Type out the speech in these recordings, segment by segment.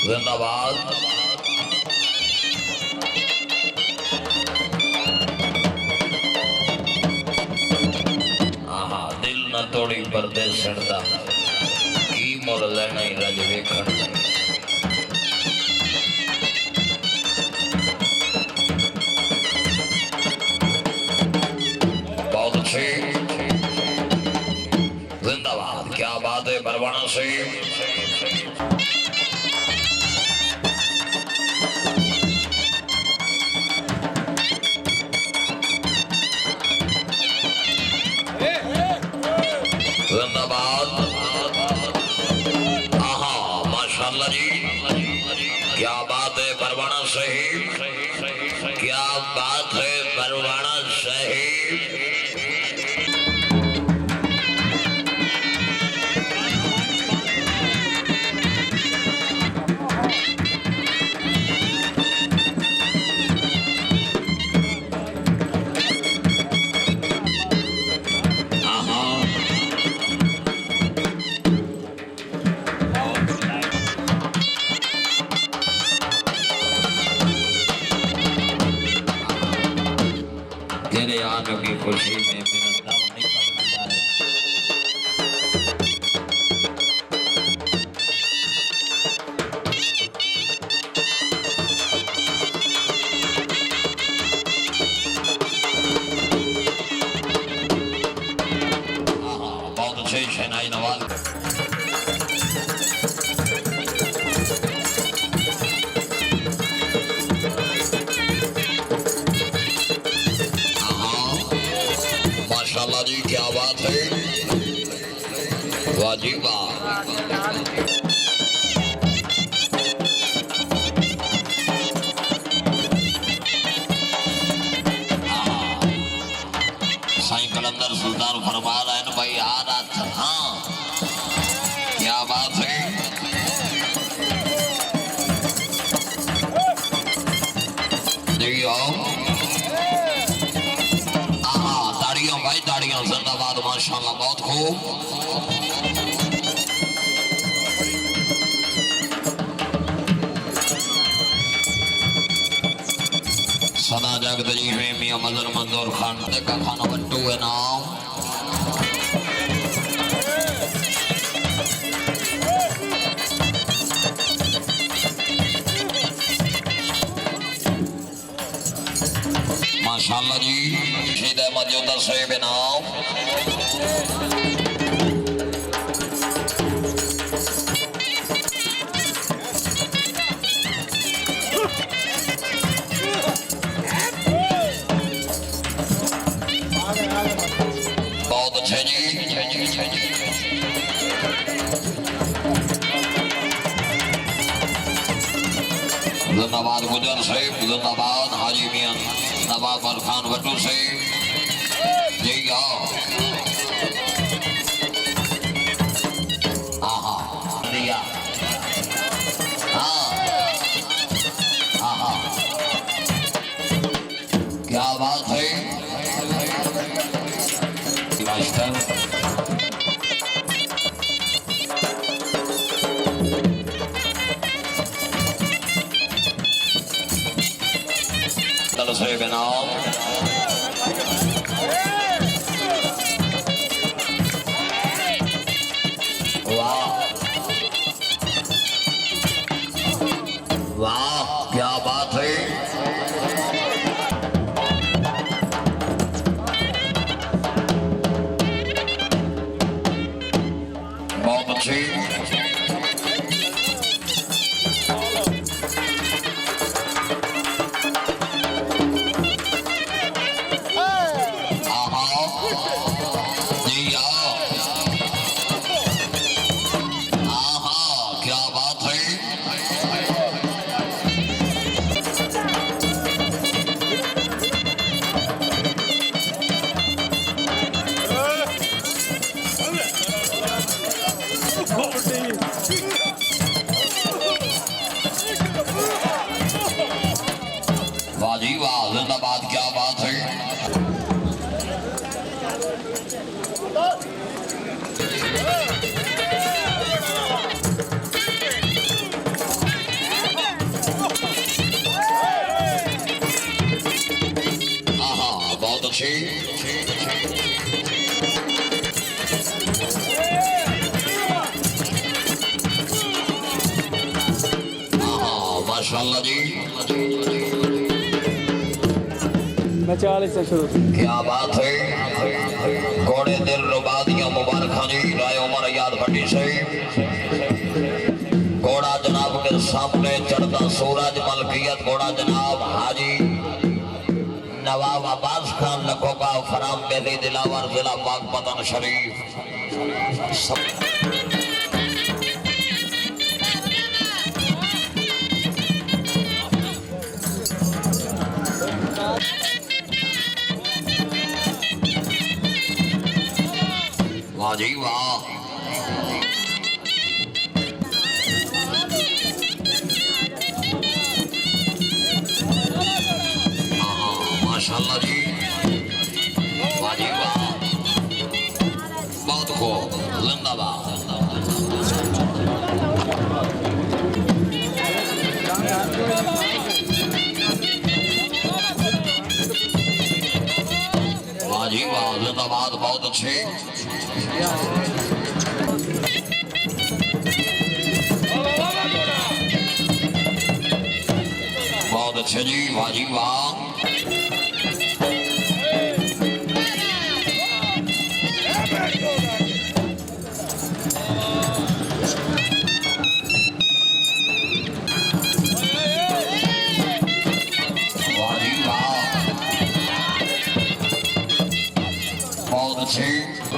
जिंदाबाद। दिल न तोड़ी परदे सड़दा की मुल लेना ही रज वेखण बहुत अच्छे। जिंदाबाद। क्या बात है परवाना से। जिंदाबाद। माशाल्लाह जी, क्या बात है परवाना साहिब, क्या बात है परवाना साहिब। तेरे आने की खुशी में मेरा दम निकल जाए। बहुत अच्छे शहनाई नवाज। माशाल्लाह जी, क्या बात है। वाजिबा। साईं कलंदर सुल्तान फरमा रहे हैं भाई आ रहा था। हाँ, क्या बात है। ताड़ियों भाई ताड़ियों। जिंदाबाद। माशाल्लाह बहुत खूब। सदा जगदरी में मियां मदर मंदूर खान का खाना बट्टू है नाम। माशाल्लाह जी, शीद अहमद योदा साहिब नाम। बहुत अच्छे जी। जिंदाबाद गुजर साहिब। जिंदाबाद हाजी मियां नवाब खान भट्टू साहिब जी। आओ। दिया। क्या बात है। साहिब नाम। वाह वाह, क्या बात है। बहुत अच्छी। वाह जी वाह, जिंदाबाद, क्या बात है। बहुत अच्छी। माशाल्लाह जी, क्या बात है। घोड़े दिल रुबादियां मुबारक जी, राय उमर याद भट्टी से। घोड़ा जनाब के सामने चढ़ता सूरज, मलकियत घोड़ा जनाब हाजी नवाब अब्बास खान लखोगा, फराम बेली दिलावर, जिला बागपतन शरीफ। वाह जी वाह, माशाल्लाह जी, वाह जी वाह, बहुत खूब, जिंदाबाद। वाह जी वाह, जिंदाबाद, बहुत अच्छे। बहुत अच्छे जी, वाह जी वाह।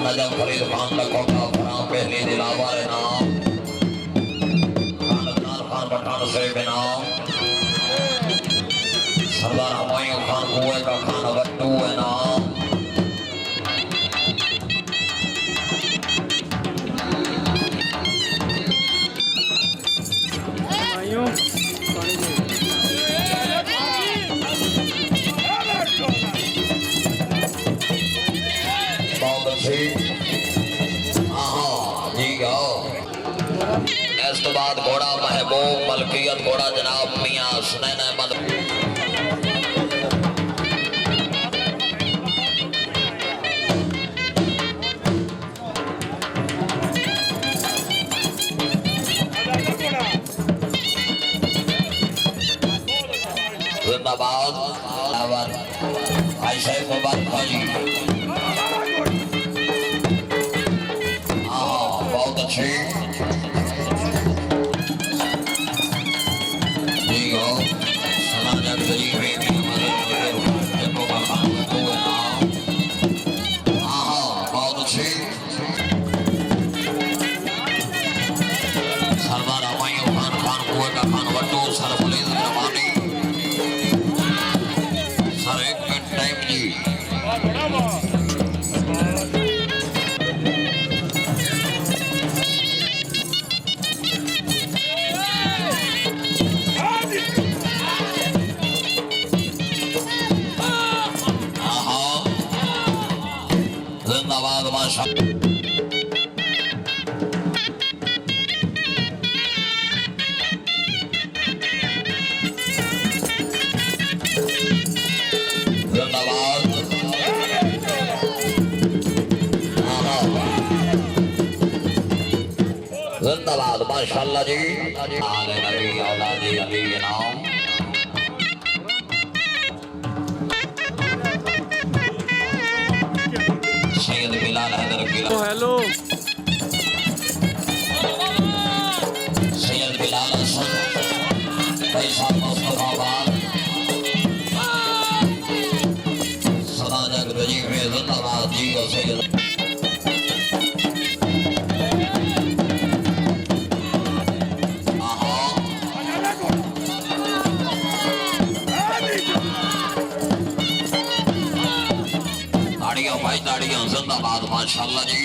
नजर फरीद खान लखोगा, फराम पहले दिलावर नाम, खान पठान से नाम, सरदार हुमायूं खान कुएं का खान वट्टू है नाम। इस तो बाद घोड़ा महबूब, मलकियत घोड़ा जनाब मियां सुनैन अहमद। जिंदाबाद, ऐसे मुबारक जी, बहुत अच्छी। सरदार हुमायूं खान कुएं का खान वट्टू, सर फलीद रवानी, सर एक मिनट टाइम जी। जिंदाबाद, माशाअल्लाह। जिंदाबाद, माशाअल्लाह जी। आले नबी औलादे अली के नाम। सैयद बिलाल हैदर किला। हेलो सैयद बिलाल हसन पैसा मुस्तफाबाद सदा जग रजी में जिंदाबाद जी। और सैयद भाई ताड़ियां, जिंदाबाद, माशाअल्लाह जी।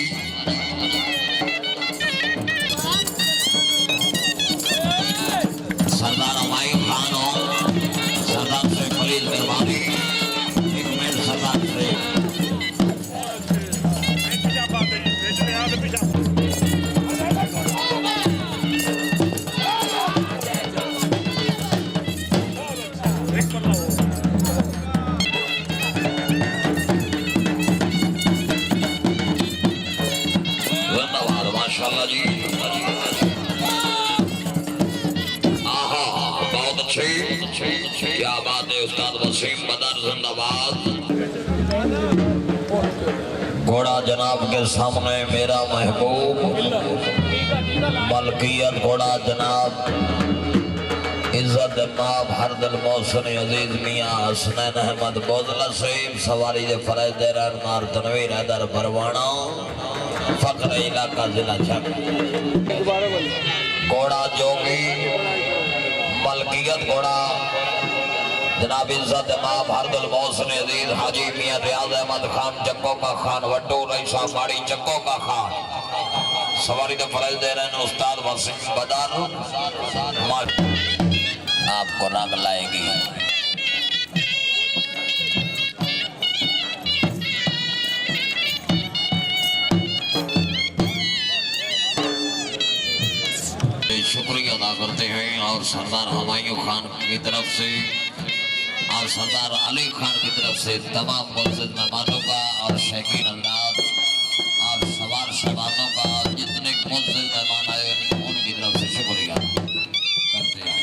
माशाल्लाह जी। आहा बहुत अच्छी, क्या बात है उस्ताद वसीम बदर जिंदाबाद। घोड़ा जनाब के सामने मेरा महबूब मलकियत घोड़ा जनाब इज्जत माब हर दिल मोहसिन अजीज मियां हसनैन अहमद बोजला सईद सवारी दे फरज दे रहनुमार तनवीर हैदर परवाना फख्र इलाका जिला छक घोड़ा जोगी मलकियत घोड़ा जनाब इज्जत माब हर दिल मोहसिन अजीज हाजी मियां रियाज अहमद खान चक्को का खान वट्टू रईसा माड़ी चक्को का खान सवारी दे फरज दे रहे उस्ताद वसीम बदर आपको रंग लाएगी। शुक्रिया अदा करते हैं और सरदार हुमायूं खान की तरफ से और सरदार अली खान की तरफ से तमाम मुअज़्ज़िज़ मेहमानों का और शौकीन अंदाज और सवार शहबानों का जितने मुअज़्ज़िज़ मेहमान आए उनकी तरफ से शुक्रिया करते हैं।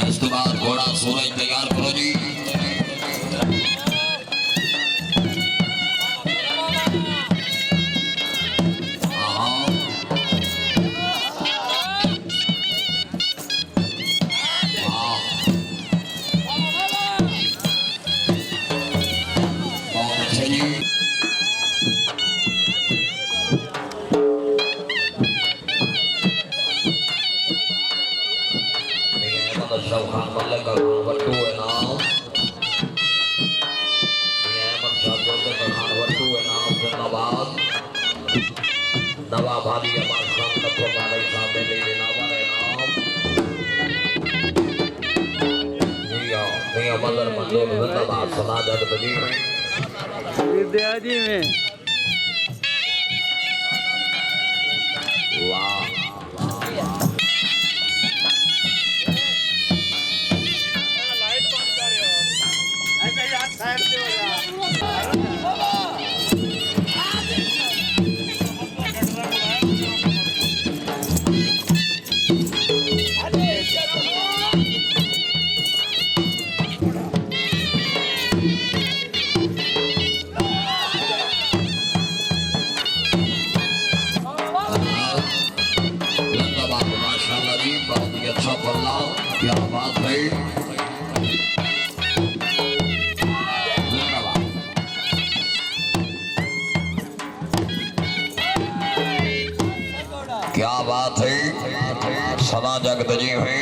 इसके बाद घोड़ा सूरज तैयार करो जी। नवाब हादी अब्बास खान लखो भाई साहब ने ले नवाब इनाम मियां मदर मंजूर जिंदाबाद समाजत बजी विद्यार्थी में वाह लाइट बंद कर यार ऐसे यार साइड से हो यार क्या बात है क्या बात है सदा जग बजी हुई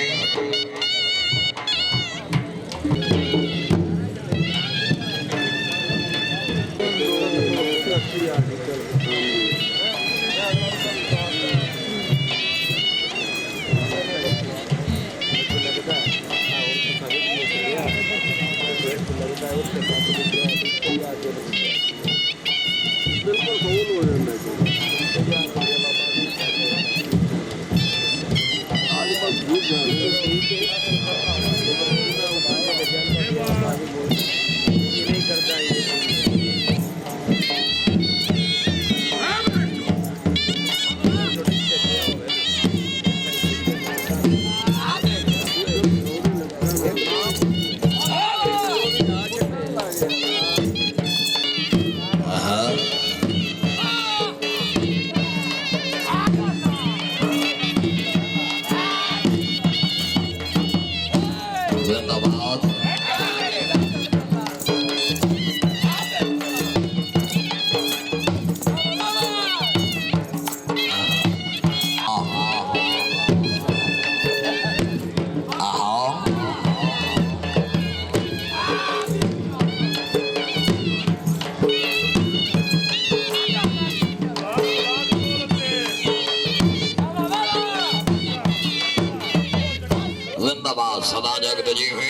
जिंदाबाद सदा जग बजी हुई।